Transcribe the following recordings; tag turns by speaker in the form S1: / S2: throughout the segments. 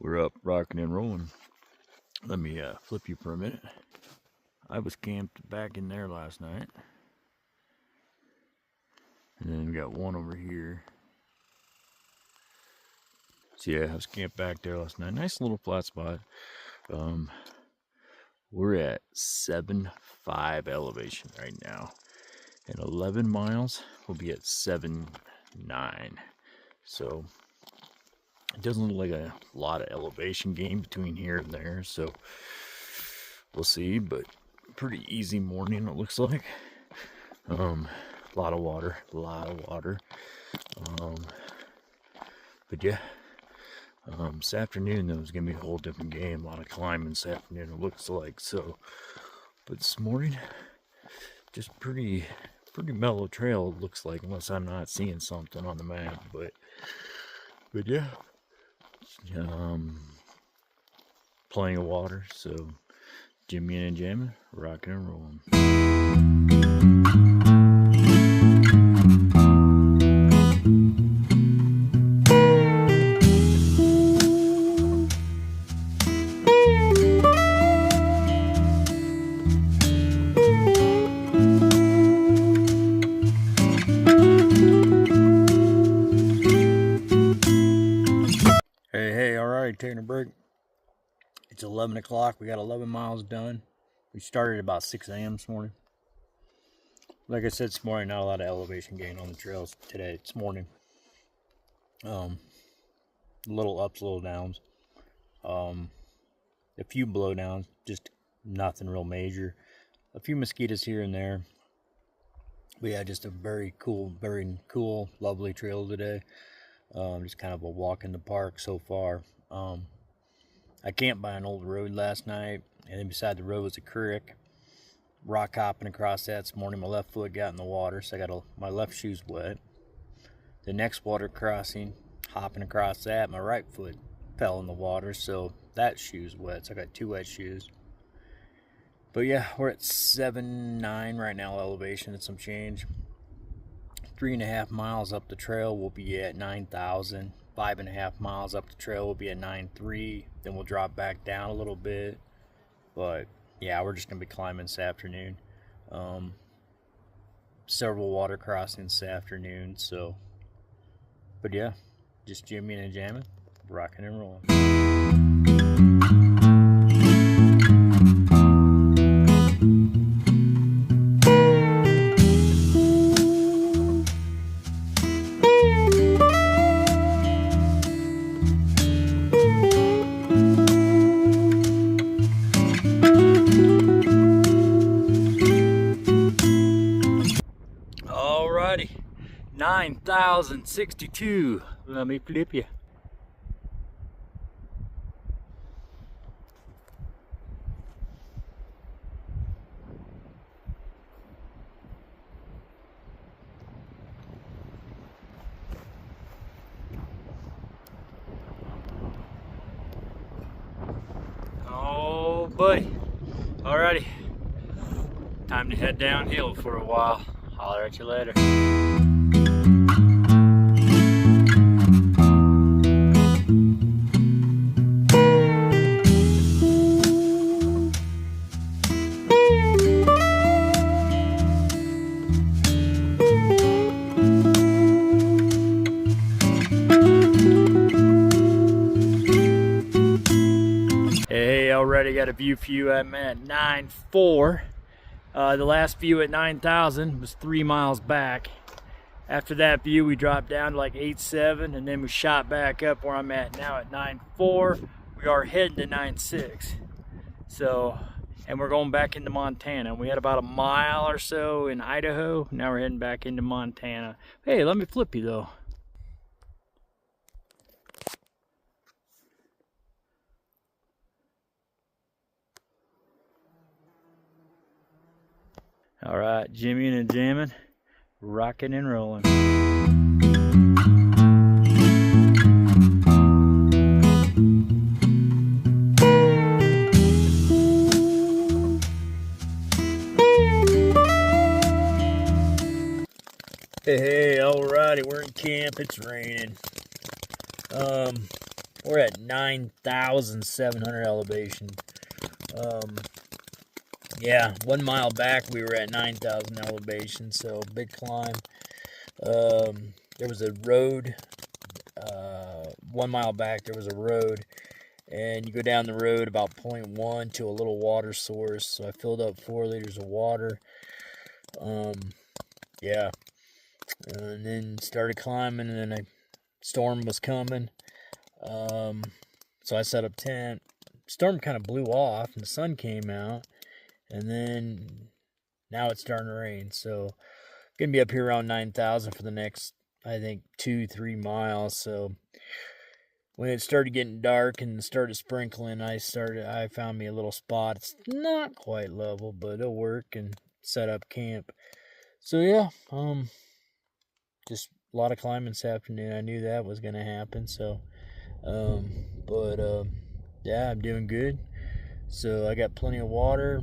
S1: We're up, rocking and rolling. Let me flip you for a minute. I was camped back in there last night. And then we got one over here. So yeah, I was camped back there last night. Nice little flat spot. We're at 7.5 elevation right now. And 11 miles will be at 7.9. So it doesn't look like a lot of elevation gain between here and there. So we'll see, but pretty easy morning it looks like. A lot of water. But yeah, this afternoon though is gonna be a whole different game. A lot of climbing this afternoon it looks like. So, but this morning, just pretty mellow trail it looks like, unless I'm not seeing something on the map. But yeah, plenty of water. So Jimmy and jamming, rocking and rolling. Hey, all right, taking a break. It's 11 o'clock. We got 11 miles done. We started at about 6 a.m. this morning. Like I said this morning, not a lot of elevation gain on the trails today. This morning. Little ups, little downs. A few blowdowns, just nothing real major. A few mosquitoes here and there. But yeah, just a very cool, lovely trail today. Just kind of a walk in the park so far. I camped by an old road last night, and then beside the road was a creek. Rock hopping across that this morning. My left foot got in the water, so I got my left shoe's wet. The next water crossing, hopping across that, my right foot fell in the water, so that shoe's wet. So I got 2 wet shoes. But yeah, we're at 7.9 right now elevation and some change. 3.5 miles up the trail we'll be at 9,000. 5.5 miles up the trail we'll be at 9.3. Then we'll drop back down a little bit. But yeah, we're just gonna be climbing this afternoon. Several water crossings this afternoon. So, but yeah, just Jimmy and jamming, rocking and rolling. Alrighty, 9,062. Let me flip you. Oh, buddy. Alrighty, time to head downhill for a while. Holler at you later. Hey, already got a view for you. I'm at 9.4. The last view at 9,000 was 3 miles back. After that view, we dropped down to like 8.7, and then we shot back up where I'm at now at 9.4. We are heading to 9.6. So, and we're going back into Montana. We had about a mile or so in Idaho. Now we're heading back into Montana. Hey, let me flip you though. All right, Jimmy and jamming, rocking and rolling. Hey, alrighty, we're in camp. It's raining. We're at 9,700 elevation. Yeah, 1 mile back we were at 9,000 elevation, so big climb. There was a road. 1 mile back there was a road, and you go down the road about 0.1 to a little water source. So I filled up 4 liters of water. Yeah, and then started climbing, and then a storm was coming. So I set up tent. Storm kind of blew off, and the sun came out, and then now it's starting to rain. So gonna be up here around 9,000 for the next, I think, 2-3 miles. So when it started getting dark and started sprinkling, I found me a little spot. It's not quite level, but it'll work, and set up camp. So yeah, just a lot of climbing this afternoon. I knew that was gonna happen. So, yeah, I'm doing good. So I got plenty of water.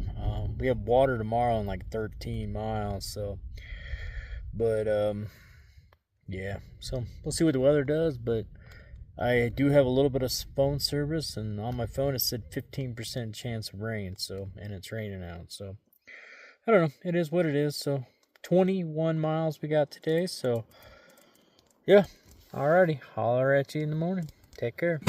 S1: We have water tomorrow in like 13 miles. So, but yeah. So we'll see what the weather does. But I do have a little bit of phone service, and on my phone it said 15% chance of rain. So, and it's raining out. So I don't know. It is what it is. So 21 miles we got today. So yeah. Alrighty. Holler at you in the morning. Take care.